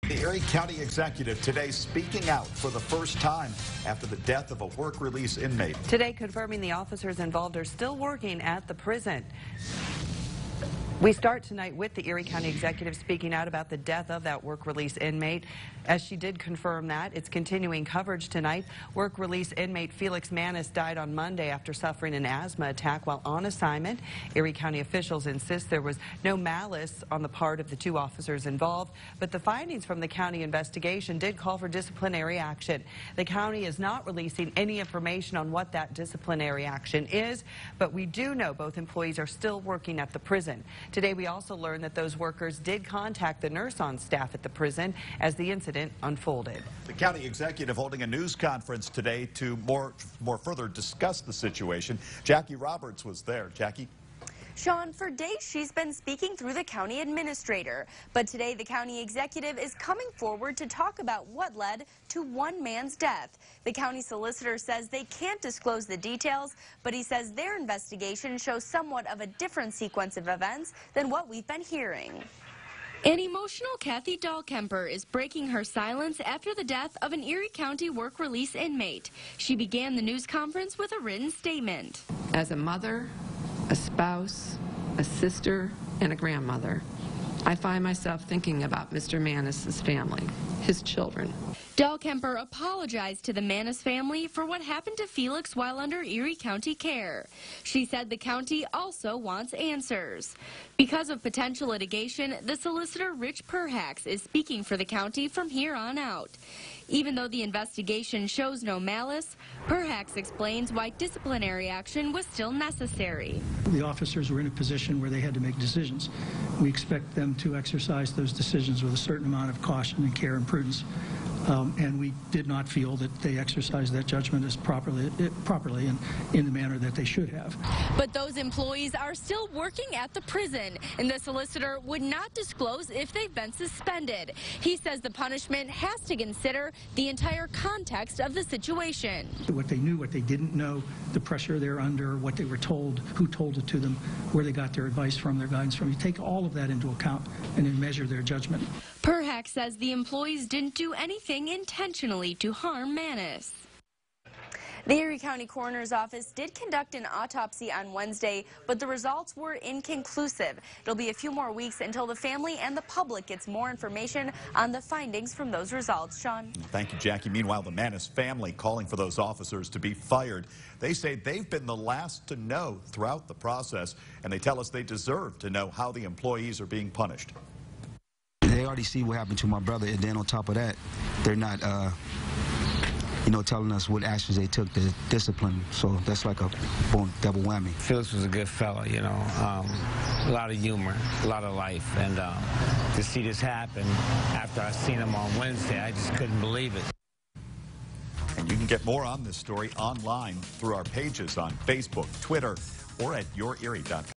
The Erie County Executive today speaking out for the first time after the death of a work release inmate. Today confirming the officers involved are still working at the prison. We start tonight with the Erie County Executive speaking out about the death of that work release inmate. As she did confirm that, it's continuing coverage tonight. Work release inmate Felix Manus died on Monday after suffering an asthma attack while on assignment. Erie County officials insist there was no malice on the part of the two officers involved, but the findings from the county investigation did call for disciplinary action. The county is not releasing any information on what that disciplinary action is, but we do know both employees are still working at the prison. Today, we also learned that those workers did contact the nurse on staff at the prison as the incident unfolded. The county executive holding a news conference today to more further discuss the situation. Jackie Roberts was there. Jackie? Sean, for days she's been speaking through the county administrator, but today the county executive is coming forward to talk about what led to one man's death. The county solicitor says they can't disclose the details, but he says their investigation shows somewhat of a different sequence of events than what we've been hearing. An emotional Kathy Dahlkemper is breaking her silence after the death of an Erie County work release inmate. She began the news conference with a written statement. As a mother, a spouse, a sister, and a grandmother, I find myself thinking about Mr. Manus' family, his children. Dahlkemper apologized to the Manus family for what happened to Felix while under Erie County care. She said the county also wants answers. Because of potential litigation, the solicitor Rich Perhax is speaking for the county from here on out. Even though the investigation shows no malice, Perhax explains why disciplinary action was still necessary. The officers were in a position where they had to make decisions. We expect them to exercise those decisions with a certain amount of caution and care and prudence. And we did not feel that they exercised that judgment as properly and in the manner that they should have. But those employees are still working at the prison, and the solicitor would not disclose if they've been suspended. He says the punishment has to consider the entire context of the situation. What they knew, what they didn't know, the pressure they're under, what they were told, who told it to them, where they got their advice from, their guidance from. You take all of that into account and then measure their judgment. Perhax says the employees didn't do anything intentionally to harm Manus. The Erie County Coroner's Office did conduct an autopsy on Wednesday, but the results were inconclusive. It'll be a few more weeks until the family and the public gets more information on the findings from those results. Sean? Thank you, Jackie. Meanwhile, the Manus family calling for those officers to be fired. They say they've been the last to know throughout the process, and they tell us they deserve to know how the employees are being punished. They already see what happened to my brother, and then on top of that, they're not, telling us what actions they took to discipline. So that's like a double whammy. Felix was a good fella, a lot of humor, a lot of life, and to see this happen after I seen him on Wednesday, I just couldn't believe it. And you can get more on this story online through our pages on Facebook, Twitter, or at yourerie.com.